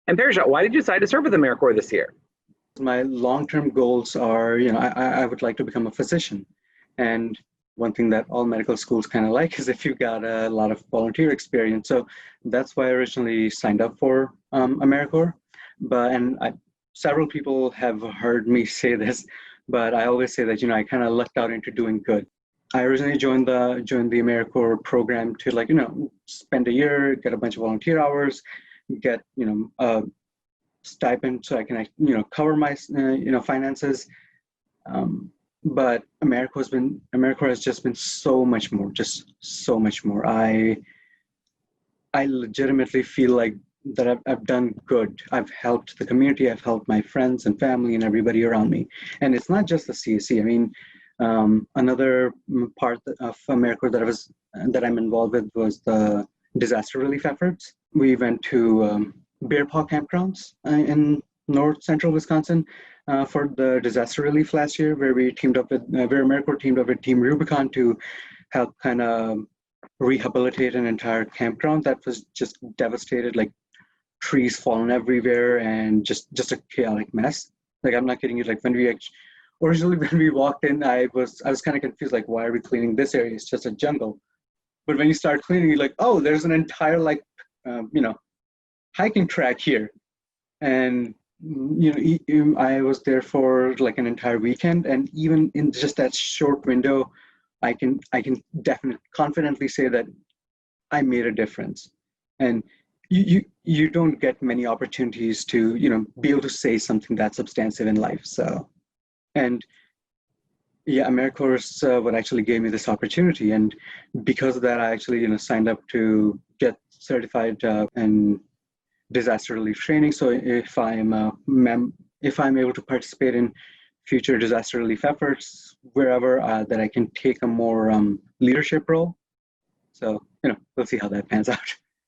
And Parijat, why did you decide to serve with AmeriCorps this year? My long-term goals are, I would like to become a physician. And one thing that all medical schools kind of like is if you've got a lot of volunteer experience. So that's why I originally signed up for AmeriCorps. Several people have heard me say this, but I always say that, I kind of lucked out into doing good. I originally joined the AmeriCorps program to spend a year, get a bunch of volunteer hours, get, a stipend so I can, cover my, finances. But AmeriCorps has just been so much more, just so much more. I legitimately feel like that I've done good. I've helped the community. I've helped my friends and family and everybody around me. And it's not just the CAC. I mean, another part of AmeriCorps that I'm involved with was the disaster relief efforts. We went to bear paw campgrounds in north central Wisconsin for the disaster relief last year, where AmeriCorps teamed up with Team Rubicon to help kind of rehabilitate an entire campground that was just devastated, like trees fallen everywhere and just a chaotic mess. Like, I'm not kidding you. Like, originally when we walked in, I was kind of confused, like, why are we cleaning this area? It's just a jungle. But when you start cleaning, you're like, oh, there's an entire hiking track here. And I was there for like an entire weekend, and even in just that short window, I can definitely confidently say that I made a difference. And you don't get many opportunities to be able to say something that substantive in life. So, and yeah, AmeriCorps what actually gave me this opportunity, and because of that, I actually signed up to get certified in disaster relief training. So if I'm able to participate in future disaster relief efforts wherever, that I can take a more leadership role. So we'll see how that pans out.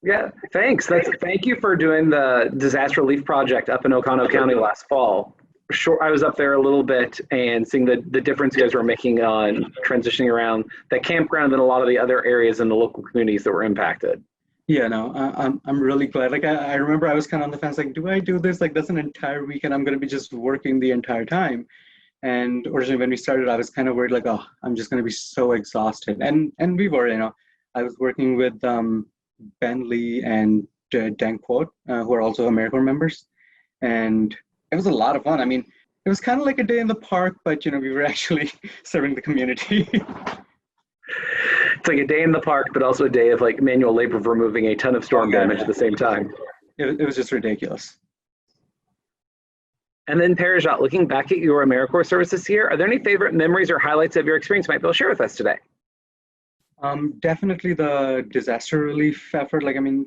Yeah, thanks. Thank you for doing the disaster relief project up in Oconto County last fall. Sure, I was up there a little bit and seeing the difference you guys were making on transitioning around the campground and a lot of the other areas in the local communities that were impacted. Yeah, no, I'm really glad. Like, I remember I was kind of on the fence, like, do I do this? Like, that's an entire weekend. I'm going to be just working the entire time. And originally when we started, I was kind of worried, like, oh, I'm just going to be so exhausted. And we were, I was working with Ben Lee and Dan Quote, who are also AmeriCorps members. And it was a lot of fun. I mean, it was kind of like a day in the park, but, we were actually serving the community. It's like a day in the park, but also a day of like manual labor of removing a ton of storm damage at the same time. It was just ridiculous. And then Parijat, looking back at your AmeriCorps service this year, are there any favorite memories or highlights of your experience you might be able to share with us today? Definitely the disaster relief effort. Like, I mean,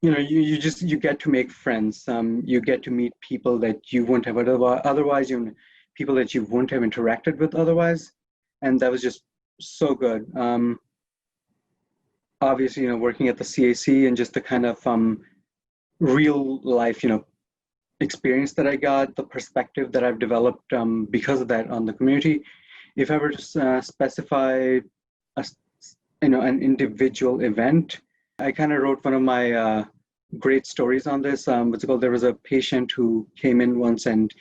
you get to make friends. You get to meet people that you wouldn't have otherwise, people that you wouldn't have interacted with otherwise. And that was just so good. Obviously, working at the CAC and just the kind of real life, experience that I got, the perspective that I've developed because of that on the community. If I were to specify an individual event, I kind of wrote one of my great stories on this. What's it called? There was a patient who came in once and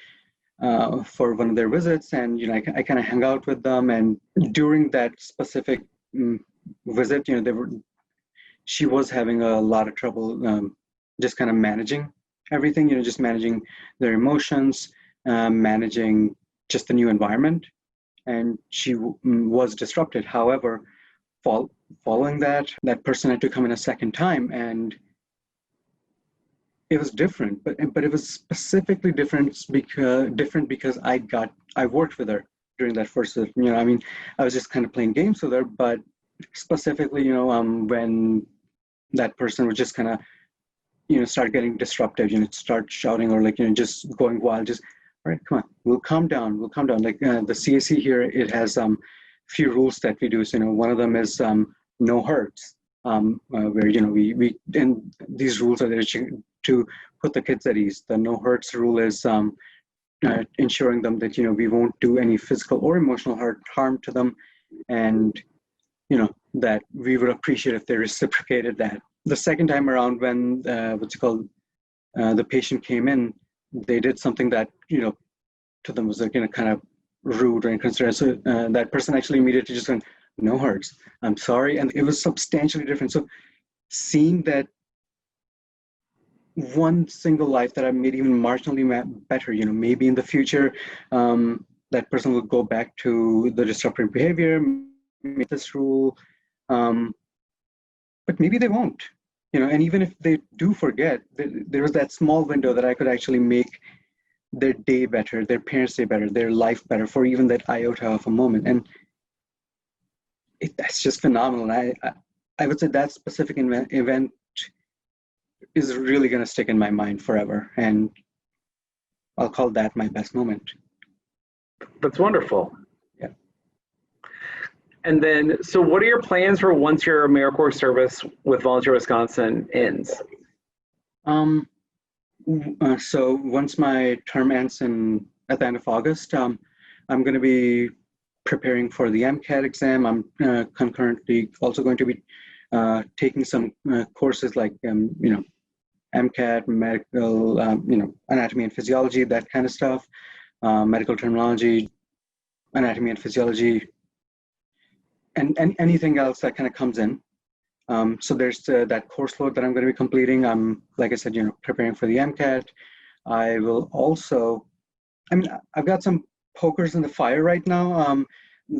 for one of their visits, and I kind of hung out with them. And during that specific visit, she was having a lot of trouble just kind of managing everything. Just managing their emotions, managing just the new environment, and she was disrupted. However, following that person had to come in a second time, and it was different, but it was specifically different because I worked with her during that first, I mean, I was just kind of playing games with her, but specifically, when that person would just kind of, start getting disruptive, start shouting or just going wild, just, all right, come on, we'll calm down. Like the CAC here, it has few rules that we do. So, one of them is no hurts, where, we and these rules are there to put the kids at ease. The no hurts rule is ensuring them that, we won't do any physical or emotional harm to them. And, that we would appreciate if they reciprocated that. the second time around when the patient came in, they did something that, to them was like, kind of rude or inconsiderate. So that person actually immediately just went, "No hurts, I'm sorry." And it was substantially different. So seeing that one single life that I made even marginally better, maybe in the future, that person will go back to the disruptive behavior, make this rule, but maybe they won't, and even if they do forget, there was that small window that I could actually make their day better, their parents' day better, their life better for even that iota of a moment. And that's just phenomenal. And I would say that specific event is really going to stick in my mind forever. And I'll call that my best moment. That's wonderful. Yeah. And then, so what are your plans for once your AmeriCorps service with Volunteer Wisconsin ends? So once my term ends at the end of August, I'm going to be preparing for the MCAT exam. I'm concurrently also going to be taking some courses like, MCAT, medical, anatomy and physiology, that kind of stuff, medical terminology, anatomy and physiology, and anything else that kind of comes in. So there's that course load that I'm going to be completing. I'm, like I said, preparing for the MCAT. I will also, I've got some pokers in the fire right now.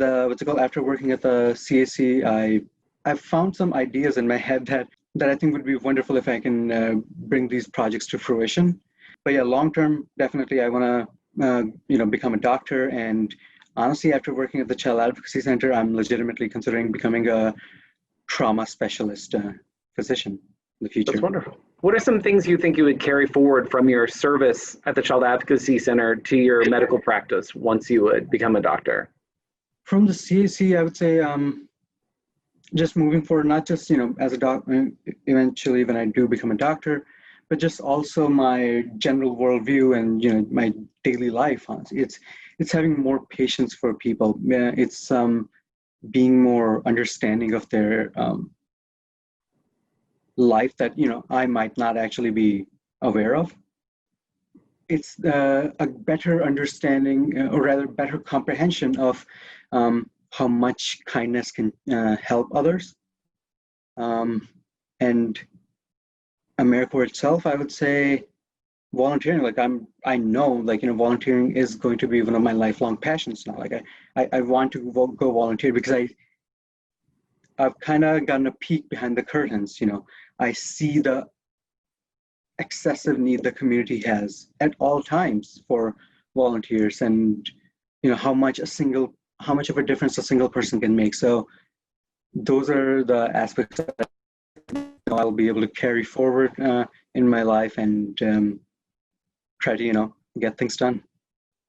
After working at the CAC, I've found some ideas in my head that I think would be wonderful if I can bring these projects to fruition. But yeah, long term, definitely I want to, become a doctor. And honestly, after working at the Child Advocacy Center, I'm legitimately considering becoming a trauma specialist physician in the future. That's wonderful. What are some things you think you would carry forward from your service at the Child Advocacy Center to your medical practice once you would become a doctor? From the CAC, I would say just moving forward, not just, as a doctor, eventually when I do become a doctor, but just also my general worldview and, my daily life. It's having more patience for people. It's being more understanding of their life that, I might not actually be aware of. It's a better understanding, or rather better comprehension of how much kindness can help others. And AmeriCorps itself, I would say volunteering, I know, volunteering is going to be one of my lifelong passions now. I want to go volunteer because I've kind of gotten a peek behind the curtains. I see the excessive need the community has at all times for volunteers, and how much of a difference a single person can make. So those are the aspects that I'll be able to carry forward in my life and try to get things done.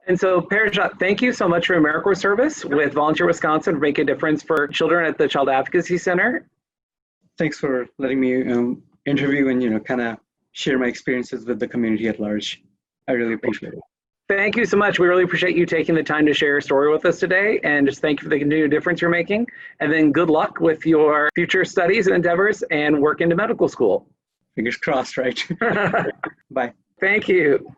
And so, Parijat, thank you so much for AmeriCorps service with Volunteer Wisconsin to make a difference for children at the Child Advocacy Center. Thanks for letting me interview and kind of share my experiences with the community at large. I really appreciate it. Thank you so much. We really appreciate you taking the time to share your story with us today, and just thank you for the continued difference you're making. And then good luck with your future studies and endeavors and work into medical school. Fingers crossed, right? Bye. Thank you.